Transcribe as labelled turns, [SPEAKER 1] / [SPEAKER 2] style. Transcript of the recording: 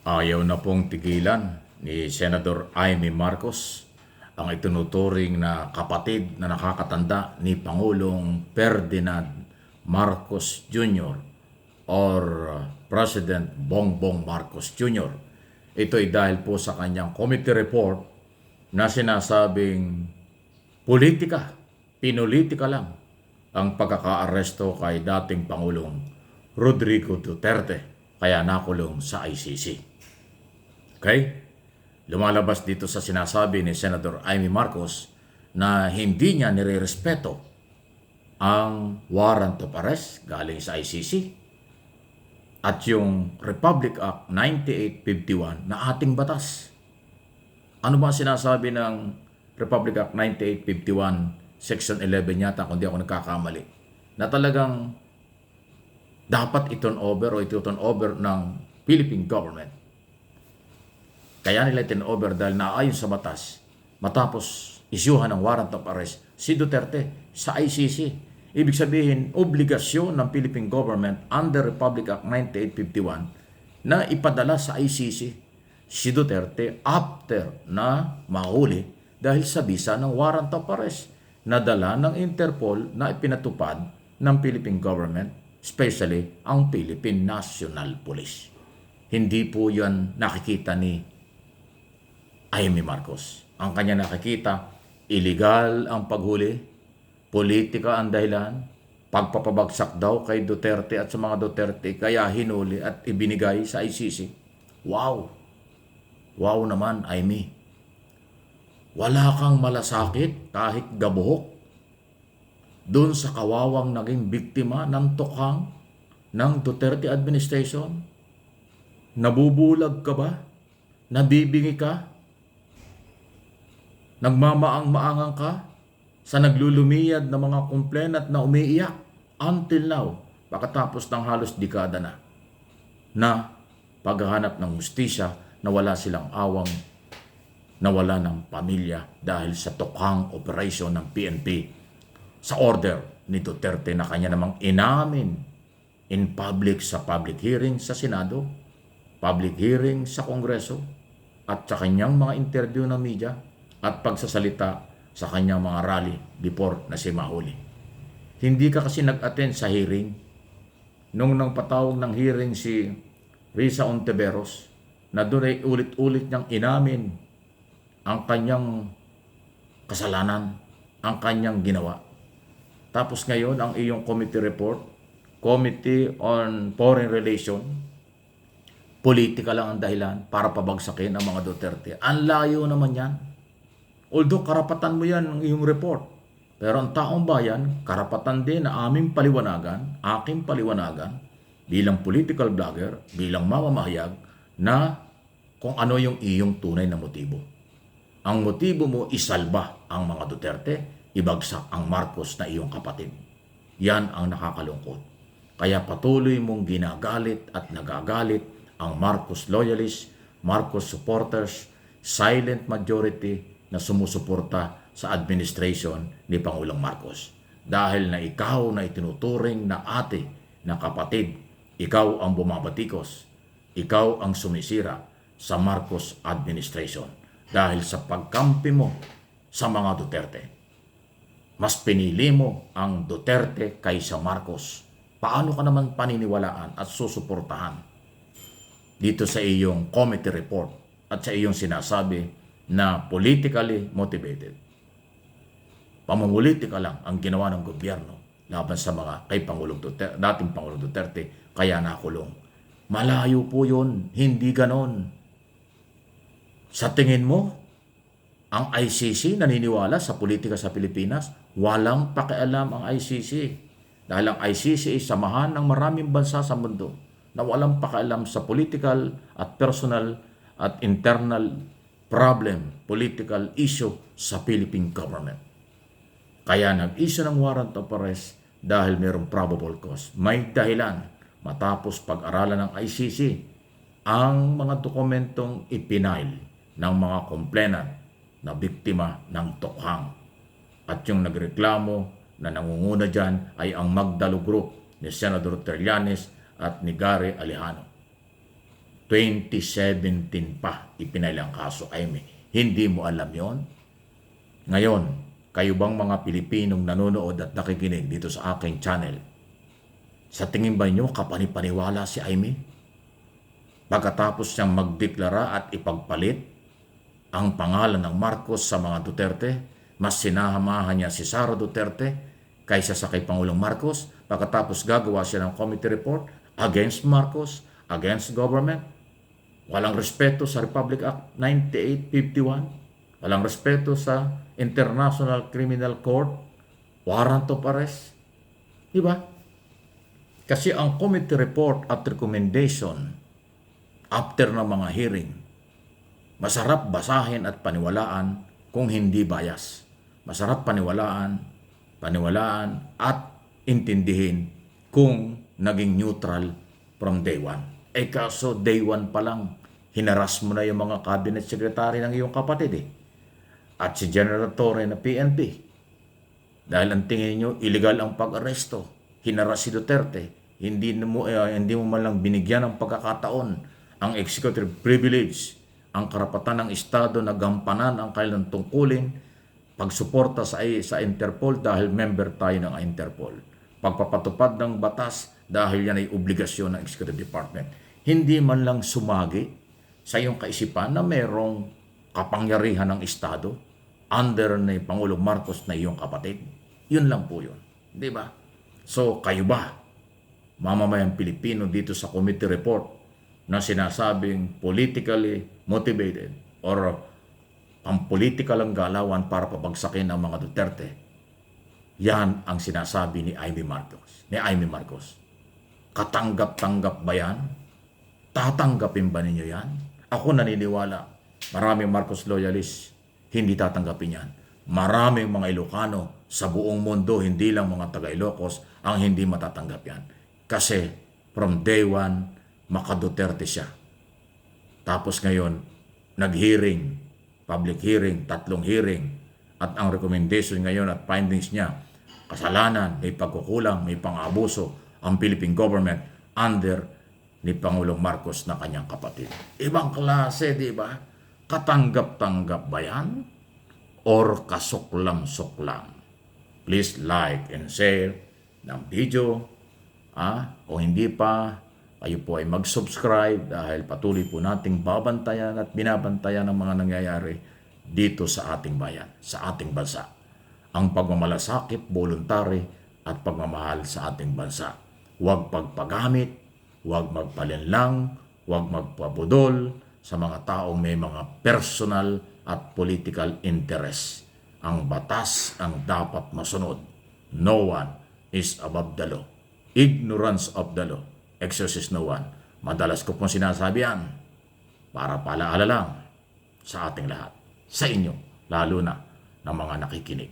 [SPEAKER 1] Ayaw na pong tigilan ni Senador Amy Marcos ang itinuturing na kapatid na nakakatanda ni Pangulong Ferdinand Marcos Jr. or President Bongbong Marcos Jr. Ito ay dahil po sa kanyang committee report na sinasabing politika, pinulitika lang ang pagkakaaresto kay dating Pangulong Rodrigo Duterte kaya nakulong sa ICC. Okay? Lumalabas dito sa sinasabi ni Senator Amy Marcos na hindi niya nirerespeto ang warrant of arrest galing sa ICC at yung Republic Act 9851 na ating batas. Ano ba sinasabi ng Republic Act 9851 Section 11 yata kung di ako nagkakamali na talagang dapat i-turn over o i-turn over ng Philippine government. Kaya nila i-turn over dahil naayon sa batas matapos isyuhan ng warrant of arrest si Duterte sa ICC. Ibig sabihin, obligasyon ng Philippine government under Republic Act 9851 na ipadala sa ICC si Duterte after na mahuli dahil sa bisa ng warrant of arrest na dala ng Interpol na ipinatupad ng Philippine government, especially ang Philippine National Police. Hindi po yan nakikita ni Amy Marcos. Ang kanya nakikita, illegal ang paghuli, politika ang dahilan, pagpapabagsak daw kay Duterte at sa mga Duterte kaya hinuli at ibinigay sa ICC. Wow! Wow naman, Amy. Wala kang malasakit kahit gabuhok doon sa kawawang naging biktima ng tukhang ng Duterte administration? Nabubulag ka ba? Nabibingi ka? Nagmamaang-maangang ka sa naglulumiyad na mga complainant na umiiyak until now, pagkatapos ng halos dekada na paghahanap ng hustisya na wala silang awang, nawala ng pamilya dahil sa tukhang operasyon ng PNP sa order ni Duterte na kanya namang inamin in public sa public hearing sa Senado, public hearing sa Kongreso, at sa kanyang mga interview ng media at pagsasalita sa kanyang mga rally before na si mahuli. Hindi ka kasi nag-attend sa hearing nung nang patawag ng hearing si Risa Ontiveros na doon ay ulit-ulit niyang inamin ang kanyang kasalanan, ang kanyang ginawa. Tapos ngayon, ang iyong committee report, Committee on Foreign Relations, politika lang ang dahilan para pabagsakin ang mga Duterte. Ang layo naman yan. Although karapatan mo yan ang iyong report. Pero ang taong bayan, karapatan din na aming paliwanagan, aking paliwanagan, bilang political blogger, bilang mamamahayag, na kung ano yung iyong tunay na motibo. Ang motibo mo isalba ang mga Duterte, ibagsak ang Marcos na iyong kapatid. Yan ang nakakalungkot. Kaya patuloy mong ginagalit at nagagalit ang Marcos loyalists, Marcos supporters, silent majority na sumusuporta sa administration ni Pangulong Marcos. Dahil na ikaw na itinuturing na ate, na kapatid, ikaw ang bumabatikos, ikaw ang sumisira sa Marcos administration dahil sa pagkampi mo sa mga Duterte. Mas pinili mo ang Duterte kaysa Marcos. Paano ka naman paniniwalaan at susuportahan dito sa iyong committee report at sa iyong sinasabi na politically motivated? Pamumulitika lang ang ginawa ng gobyerno laban sa mga kay Pangulong Duterte, dating Pangulong Duterte, kaya nakulong. Malayo po yun, hindi ganon. Sa tingin mo, ang ICC naniniwala sa politika sa Pilipinas? Walang pakialam ang ICC. Dahil ang ICC ay samahan ng maraming bansa sa mundo na walang pakialam sa political at personal at internal problem, political issue sa Philippine government. Kaya nag-issue ng warrant of arrest dahil mayroong probable cause. May dahilan matapos pag-aralan ng ICC ang mga dokumentong ipinail ng mga complainant na biktima ng tukhang. At yung nagreklamo na nangunguna dyan ay ang Magdalo Group ni Senador Trillanes at ni Gary Alejano. 2017 pa ipinailang kaso, Aimee. Hindi mo alam yon? Ngayon, kayo bang mga Pilipinong nanonood at nakikinig dito sa aking channel, sa tingin ba nyo kapanipaniwala si Aimee? Pagkatapos niyang magdeklara at ipagpalit ang pangalan ng Marcos sa mga Duterte, mas sinahamahan niya si Sara Duterte kaysa sa kay Pangulong Marcos. Pagkatapos gagawa siya ng committee report against Marcos, against government. Walang respeto sa Republic Act 9851. Walang respeto sa International Criminal Court, warrant of arrest. Diba? Kasi ang committee report at recommendation after ng mga hearing, masarap basahin at paniwalaan kung hindi bias. Masarap paniwalaan at intindihin kung naging neutral from day one. Kaso day one pa lang, hinaras mo na yung mga cabinet secretary ng iyong kapatid At si General Torre na PNP. Dahil ang tingin nyo, illegal ang pag-aresto. Hinaras si Duterte. Hindi mo man lang binigyan ng pagkakataon ang executive privilege, ang karapatan ng Estado na gampanan ang kailang tungkulin, pagsuporta sa Interpol dahil member tayo ng Interpol, pagpapatupad ng batas dahil yan ay obligasyon ng Executive Department. Hindi man lang sumagi sa iyong kaisipan na merong kapangyarihan ng Estado under ni Pangulong Marcos na iyong kapatid. Yun lang po yun. Di ba? So, kayo ba, mamamayang Pilipino dito sa committee report, na sinasabing politically motivated or ang political ang galawan para pabagsakin ang mga Duterte, yan ang sinasabi ni Aimee Marcos. Katanggap-tanggap ba yan? Tatanggapin ba ninyo yan? Ako naniniwala, maraming Marcos loyalists hindi tatanggapin yan. Maraming mga Ilocano sa buong mundo, hindi lang mga taga-Ilocos, ang hindi matatanggap yan. Kasi from day one, maka-Duterte siya. Tapos ngayon, nag-hearing, public hearing, 3 hearing, at ang recommendation ngayon at findings niya, kasalanan, may pagkukulang, may pang-abuso ang Philippine government under ni Pangulong Marcos na kanyang kapatid. Ibang klase, di ba? Katanggap-tanggap ba yan? Or kasuklam-suklam? Please like and share ng video. O hindi pa, kayo po ay mag-subscribe dahil patuloy po nating babantayan at binabantayan ang mga nangyayari dito sa ating bayan, sa ating bansa. Ang pagmamalasakit, voluntary at pagmamahal sa ating bansa. Huwag pagpagamit, huwag magpalinlang, huwag magpabudol sa mga taong may mga personal at political interest. Ang batas ang dapat masunod. No one is above the law. Ignorance of the law exercise no one. Madalas ko pong sinasabi yan para palaala lang sa ating lahat, sa inyo, lalo na ng mga nakikinig.